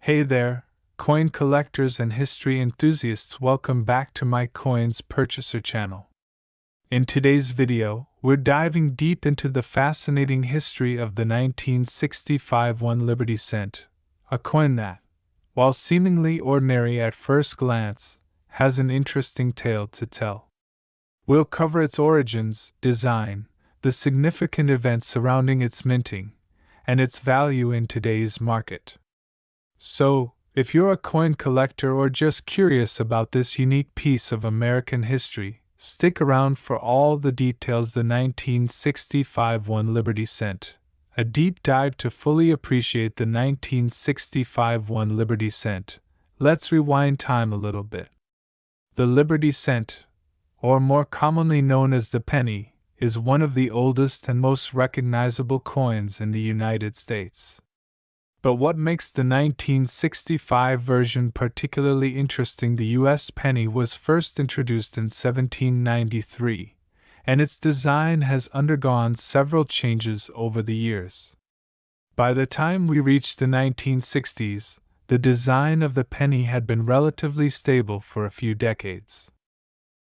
Hey there, coin collectors and history enthusiasts, welcome back to my Coins Purchaser channel. In today's video, we're diving deep into the fascinating history of the 1965 1 Liberty Cent, a coin that, while seemingly ordinary at first glance, has an interesting tale to tell. We'll cover its origins, design, the significant events surrounding its minting, and its value in today's market. So, if you're a coin collector or just curious about this unique piece of American history, stick around for all the details. The 1965 1 Liberty Cent. A deep dive to fully appreciate the 1965 1 Liberty Cent. Let's rewind time a little bit. The Liberty Cent, or more commonly known as the penny, is one of the oldest and most recognizable coins in the United States. But what makes the 1965 version particularly interesting? The U.S. penny was first introduced in 1793, and its design has undergone several changes over the years. By the time we reached the 1960s, the design of the penny had been relatively stable for a few decades.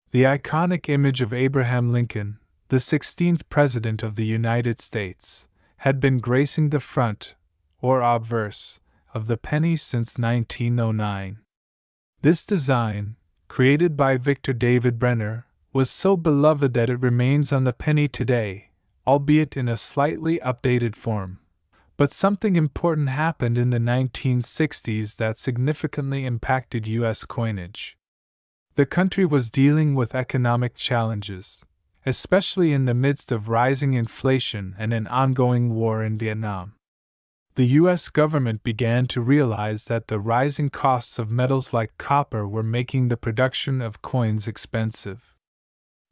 The iconic image of Abraham Lincoln, the 16th President of the United States, had been gracing the front, or obverse, of the penny since 1909. This design, created by Victor David Brenner, was so beloved that it remains on the penny today, albeit in a slightly updated form. But something important happened in the 1960s that significantly impacted U.S. coinage. The country was dealing with economic challenges, especially in the midst of rising inflation and an ongoing war in Vietnam. The U.S. government began to realize that the rising costs of metals like copper were making the production of coins expensive.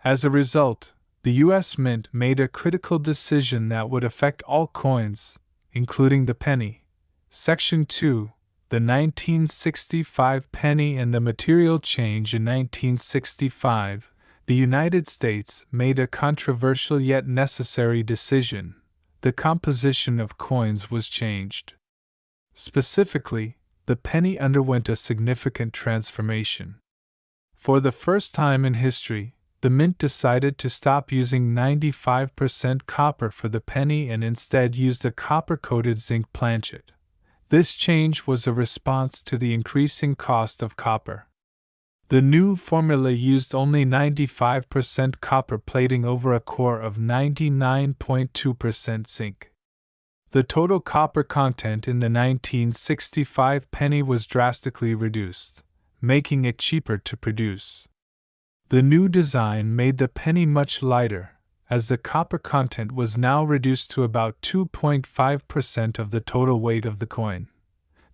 As a result, the U.S. Mint made a critical decision that would affect all coins, including the penny. Section 2, the 1965 penny and the material change. In 1965, the United States made a controversial yet necessary decision. The composition of coins was changed. Specifically, the penny underwent a significant transformation. For the first time in history, the Mint decided to stop using 95% copper for the penny and instead used a copper-coated zinc planchet. This change was a response to the increasing cost of copper. The new formula used only 95% copper plating over a core of 99.2% zinc. The total copper content in the 1965 penny was drastically reduced, making it cheaper to produce. The new design made the penny much lighter, as the copper content was now reduced to about 2.5% of the total weight of the coin.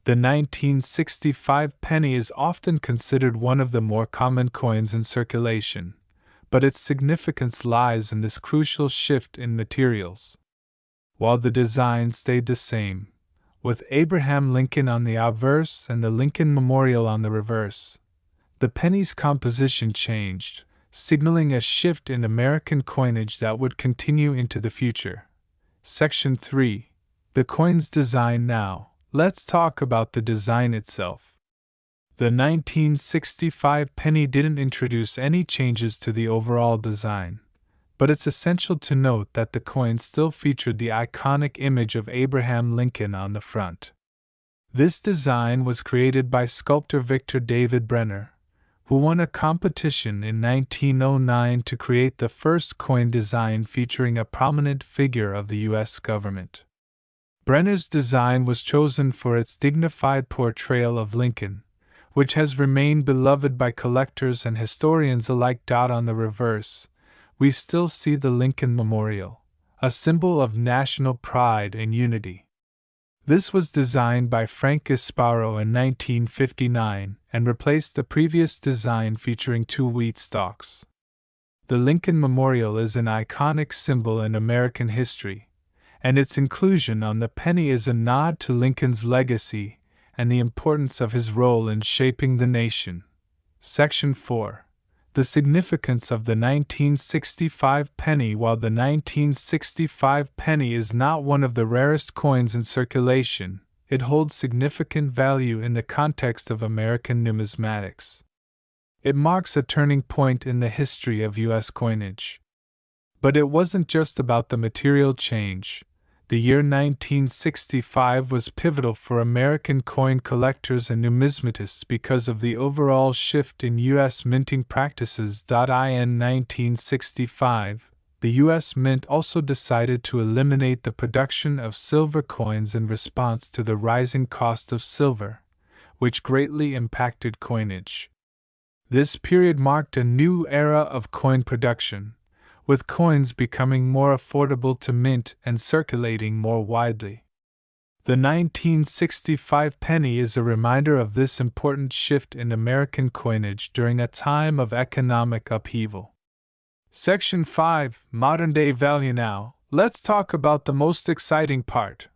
The 1965 penny is often considered one of the more common coins in circulation, but its significance lies in this crucial shift in materials. While the design stayed the same, with Abraham Lincoln on the obverse and the Lincoln Memorial on the reverse, the penny's composition changed, signaling a shift in American coinage that would continue into the future. Section 3. The coin's design. Now, let's talk about the design itself. The 1965 penny didn't introduce any changes to the overall design, but it's essential to note that the coin still featured the iconic image of Abraham Lincoln on the front. This design was created by sculptor Victor David Brenner, who won a competition in 1909 to create the first coin design featuring a prominent figure of the U.S. government. Brenner's design was chosen for its dignified portrayal of Lincoln, which has remained beloved by collectors and historians alike. On the reverse, we still see the Lincoln Memorial, a symbol of national pride and unity. This was designed by Frank Gasparo in 1959 and replaced the previous design featuring two wheat stalks. The Lincoln Memorial is an iconic symbol in American history, and its inclusion on the penny is a nod to Lincoln's legacy and the importance of his role in shaping the nation. Section 4. The significance of the 1965 penny. While the 1965 penny is not one of the rarest coins in circulation, it holds significant value in the context of American numismatics. It marks a turning point in the history of U.S. coinage. But it wasn't just about the material change. The year 1965 was pivotal for American coin collectors and numismatists because of the overall shift in U.S. minting practices. In 1965, the U.S. Mint also decided to eliminate the production of silver coins in response to the rising cost of silver, which greatly impacted coinage. This period marked a new era of coin production, with coins becoming more affordable to mint and circulating more widely. The 1965 penny is a reminder of this important shift in American coinage during a time of economic upheaval. Section 5, Modern-Day Value. Now, let's talk about the most exciting part,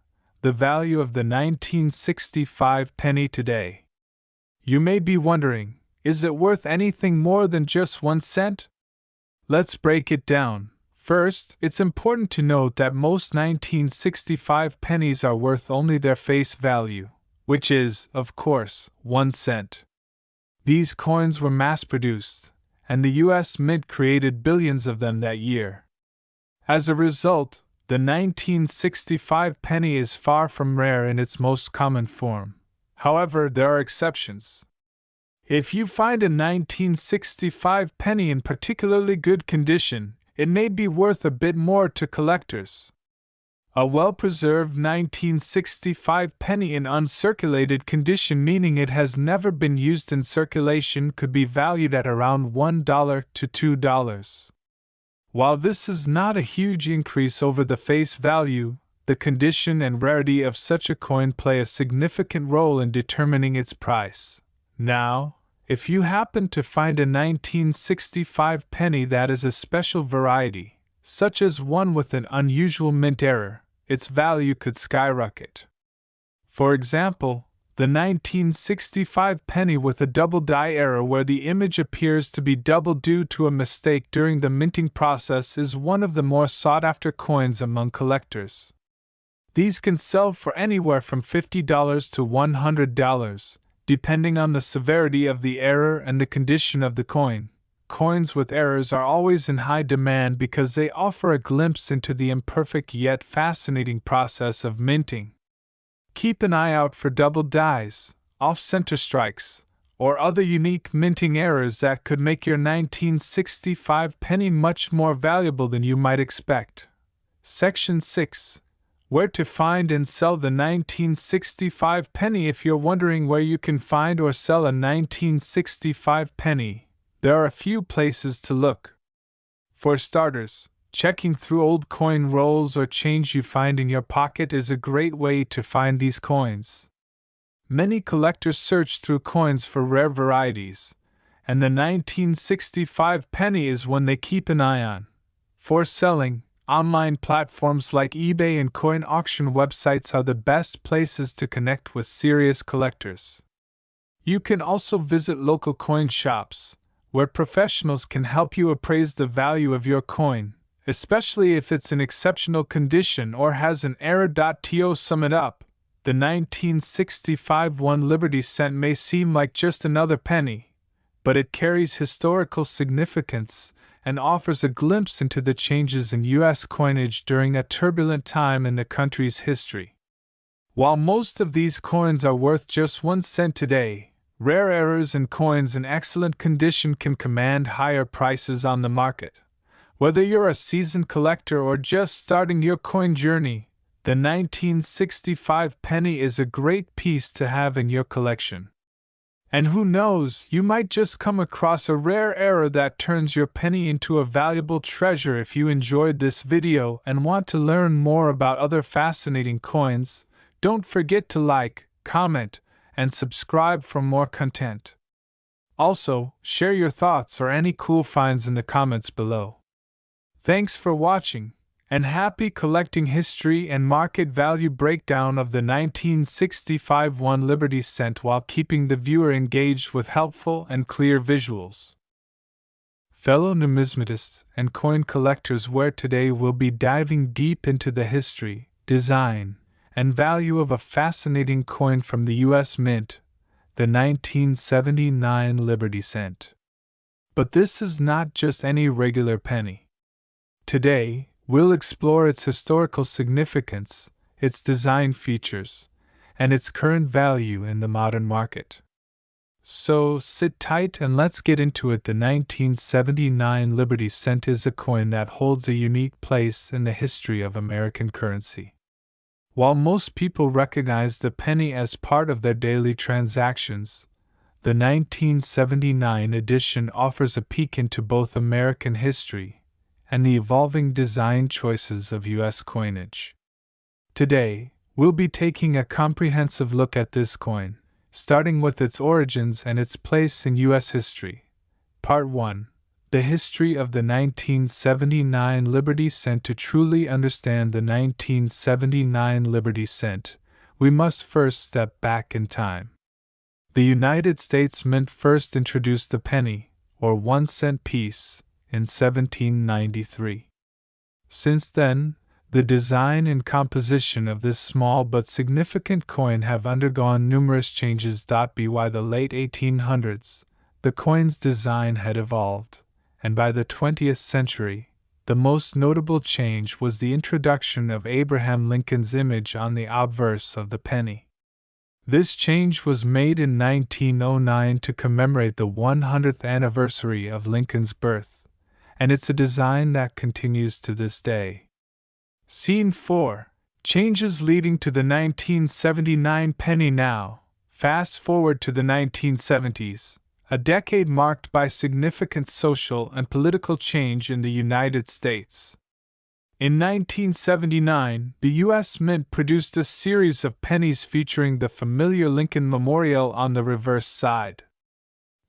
the value of the 1965 penny today. You may be wondering, is it worth anything more than just 1 cent? Let's break it down. First, it's important to note that most 1965 pennies are worth only their face value, which is, of course, 1 cent. These coins were mass-produced, and the U.S. Mint created billions of them that year. As a result, the 1965 penny is far from rare in its most common form. However, there are exceptions. If you find a 1965 penny in particularly good condition, it may be worth a bit more to collectors. A well-preserved 1965 penny in uncirculated condition, meaning it has never been used in circulation, could be valued at around $1 to $2. While this is not a huge increase over the face value, the condition and rarity of such a coin play a significant role in determining its price. Now, if you happen to find a 1965 penny that is a special variety, such as one with an unusual mint error, its value could skyrocket. For example, the 1965 penny with a double die error where the image appears to be double due to a mistake during the minting process is one of the more sought-after coins among collectors. These can sell for anywhere from $50 to $100, depending on the severity of the error and the condition of the coin. Coins with errors are always in high demand because they offer a glimpse into the imperfect yet fascinating process of minting. Keep an eye out for double dies, off-center strikes, or other unique minting errors that could make your 1965 penny much more valuable than you might expect. Section 6. Where to find and sell the 1965 penny. If you're wondering where you can find or sell a 1965 penny, there are a few places to look. For starters, checking through old coin rolls or change you find in your pocket is a great way to find these coins. Many collectors search through coins for rare varieties, and the 1965 penny is one they keep an eye on. For selling, online platforms like eBay and coin auction websites are the best places to connect with serious collectors. You can also visit local coin shops, where professionals can help you appraise the value of your coin, especially if it's in exceptional condition or has an error. To sum it up, the 1965 1 Liberty cent may seem like just another penny, but it carries historical significance and offers a glimpse into the changes in U.S. coinage during a turbulent time in the country's history. While most of these coins are worth just 1 cent today, rare errors in coins in excellent condition can command higher prices on the market. Whether you're a seasoned collector or just starting your coin journey, the 1965 penny is a great piece to have in your collection. And who knows, you might just come across a rare error that turns your penny into a valuable treasure. If you enjoyed this video and want to learn more about other fascinating coins, don't forget to like, comment, and subscribe for more content. Also, share your thoughts or any cool finds in the comments below. Thanks for watching, and happy collecting. History and market value breakdown of the 1965 1 Liberty cent while keeping the viewer engaged with helpful and clear visuals. Fellow numismatists and coin collectors, where today we'll be diving deep into the history, design, and value of a fascinating coin from the U.S. Mint, the 1979 Liberty Cent. But this is not just any regular penny. Today, we'll explore its historical significance, its design features, and its current value in the modern market. So sit tight and let's get into it. The 1979 Liberty Cent is a coin that holds a unique place in the history of American currency. While most people recognize the penny as part of their daily transactions, the 1979 edition offers a peek into both American history and the evolving design choices of U.S. coinage. Today, we'll be taking a comprehensive look at this coin, starting with its origins and its place in U.S. history. Part 1. The history of the 1979 Liberty Cent. To truly understand the 1979 Liberty Cent, we must first step back in time. The United States Mint first introduced the penny, or 1-cent piece, in 1793. Since then, the design and composition of this small but significant coin have undergone numerous changes. By the late 1800s, the coin's design had evolved, and by the 20th century, the most notable change was the introduction of Abraham Lincoln's image on the obverse of the penny. This change was made in 1909 to commemorate the 100th anniversary of Lincoln's birth, and it's a design that continues to this day. Scene 4. Changes leading to the 1979 penny. Now, fast forward to the 1970s, a decade marked by significant social and political change in the United States. In 1979, the U.S. Mint produced a series of pennies featuring the familiar Lincoln Memorial on the reverse side.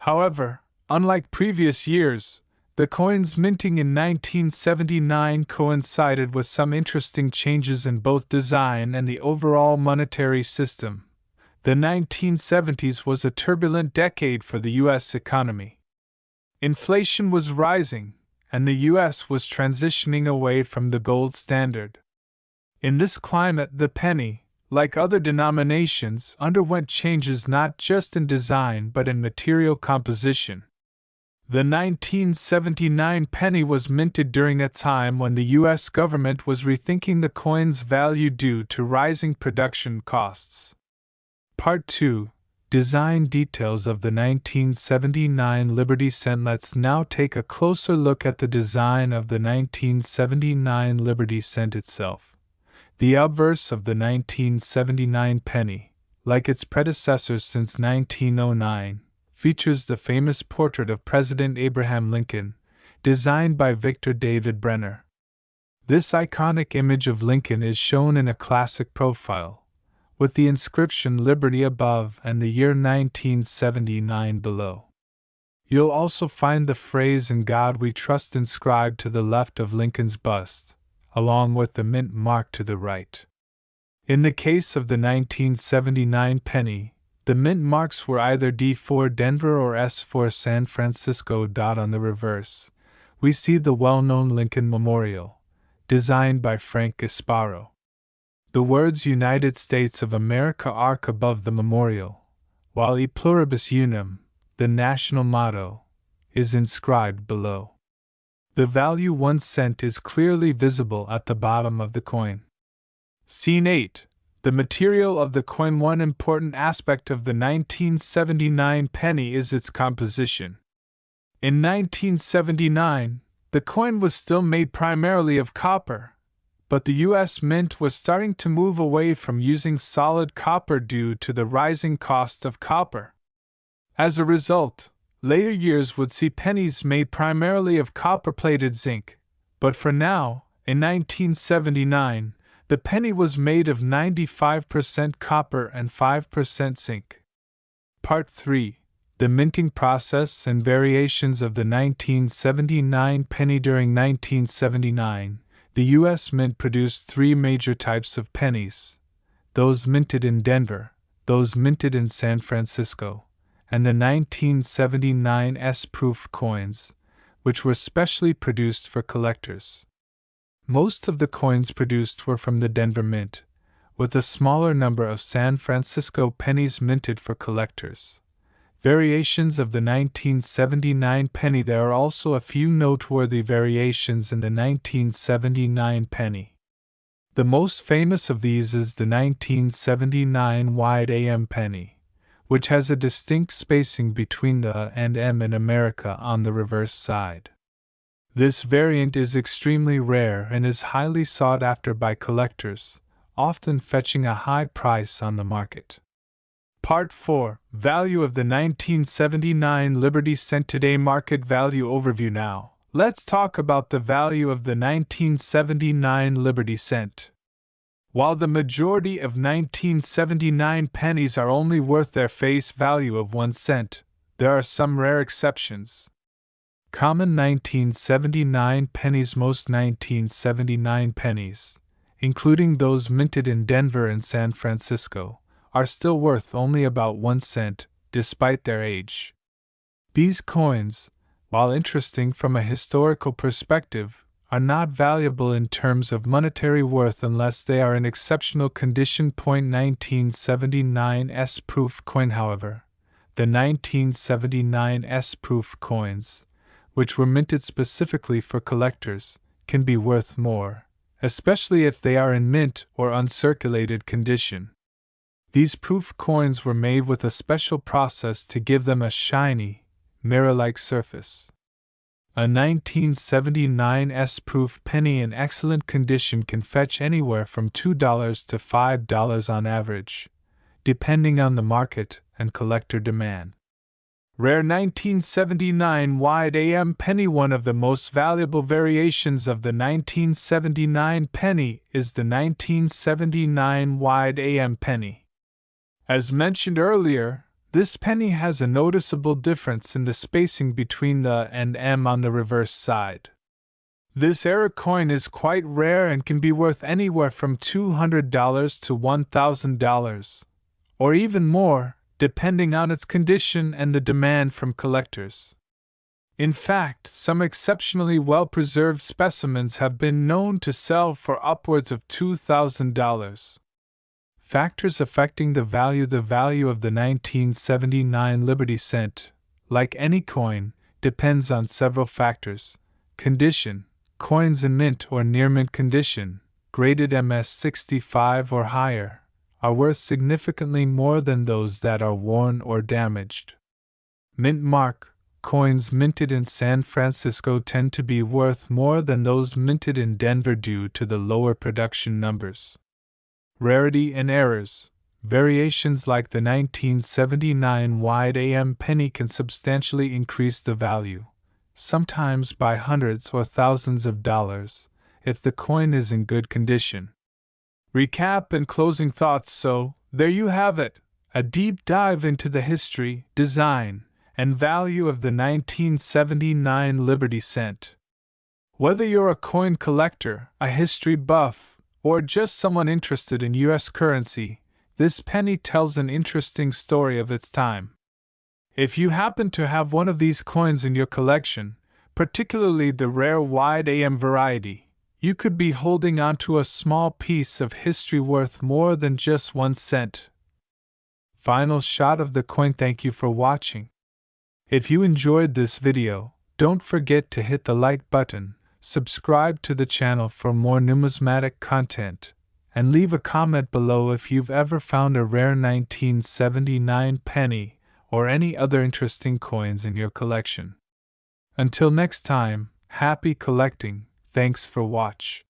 However, unlike previous years, the coin's minting in 1979 coincided with some interesting changes in both design and the overall monetary system. The 1970s was a turbulent decade for the U.S. economy. Inflation was rising, and the U.S. was transitioning away from the gold standard. In this climate, the penny, like other denominations, underwent changes not just in design but in material composition. The 1979 penny was minted during a time when the U.S. government was rethinking the coin's value due to rising production costs. Part 2. Design details of the 1979 Liberty Cent. Let's now take a closer look at the design of the 1979 Liberty Cent itself. The obverse of the 1979 penny, like its predecessors since 1909, features the famous portrait of President Abraham Lincoln, designed by Victor David Brenner. This iconic image of Lincoln is shown in a classic profile, with the inscription Liberty above and the year 1979 below. You'll also find the phrase "In God We Trust" inscribed to the left of Lincoln's bust, along with the mint mark to the right. In the case of the 1979 penny, the mint marks were either D for Denver or S for San Francisco. On the reverse, we see the well-known Lincoln Memorial, designed by Frank Gasparo. The words United States of America arc above the memorial, while E Pluribus Unum, the national motto, is inscribed below. The value 1 cent is clearly visible at the bottom of the coin. Scene 8. The material of the coin. One important aspect of the 1979 penny is its composition. In 1979, the coin was still made primarily of copper, but the U.S. Mint was starting to move away from using solid copper due to the rising cost of copper. As a result, later years would see pennies made primarily of copper-plated zinc, but for now, in 1979, the penny was made of 95% copper and 5% zinc. Part 3. The minting process and variations of the 1979 penny. During 1979, the U.S. Mint produced 3 major types of pennies: those minted in Denver, those minted in San Francisco, and the 1979 S-proof coins, which were specially produced for collectors. Most of the coins produced were from the Denver Mint, with a smaller number of San Francisco pennies minted for collectors. Variations of the 1979 penny. There are also a few noteworthy variations in the 1979 penny. The most famous of these is the 1979 wide AM penny, which has a distinct spacing between the A and M in America on the reverse side. This variant is extremely rare and is highly sought after by collectors, often fetching a high price on the market. Part 4. Value of the 1979 Liberty Cent. Today market value overview. Now, let's talk about the value of the 1979 Liberty Cent. While the majority of 1979 pennies are only worth their face value of 1 cent, there are some rare exceptions. Common 1979 pennies. Most 1979 pennies, including those minted in Denver and San Francisco, are still worth only about 1 cent, despite their age. These coins, while interesting from a historical perspective, are not valuable in terms of monetary worth unless they are in exceptional condition. 1979 S-proof coin. However, the 1979 S-proof coins, which were minted specifically for collectors, can be worth more, especially if they are in mint or uncirculated condition. These proof coins were made with a special process to give them a shiny, mirror-like surface. A 1979 S-proof penny in excellent condition can fetch anywhere from $2 to $5 on average, depending on the market and collector demand. Rare 1979 wide AM penny. One of the most valuable variations of the 1979 penny is the 1979 wide AM penny. As mentioned earlier, this penny has a noticeable difference in the spacing between the and M on the reverse side. This era coin is quite rare and can be worth anywhere from $200 to $1,000, or even more, depending on its condition and the demand from collectors. In fact, some exceptionally well-preserved specimens have been known to sell for upwards of $2,000. Factors affecting the value. The value of the 1979 Liberty Cent, like any coin, depends on several factors. Condition: coins in mint or near mint condition, graded MS-65 or higher, are worth significantly more than those that are worn or damaged. Mint mark: coins minted in San Francisco tend to be worth more than those minted in Denver due to the lower production numbers. Rarity and errors: variations like the 1979 wide AM penny can substantially increase the value, sometimes by hundreds or thousands of dollars, if the coin is in good condition. Recap and closing thoughts. So, there you have it, a deep dive into the history, design, and value of the 1979 Liberty Cent. Whether you're a coin collector, a history buff, or just someone interested in U.S. currency, this penny tells an interesting story of its time. If you happen to have one of these coins in your collection, particularly the rare wide AM variety, you could be holding onto a small piece of history worth more than just 1 cent. Final shot of the coin. Thank you for watching. If you enjoyed this video, don't forget to hit the like button, subscribe to the channel for more numismatic content, and leave a comment below if you've ever found a rare 1979 penny or any other interesting coins in your collection. Until next time, happy collecting. Thanks for watch.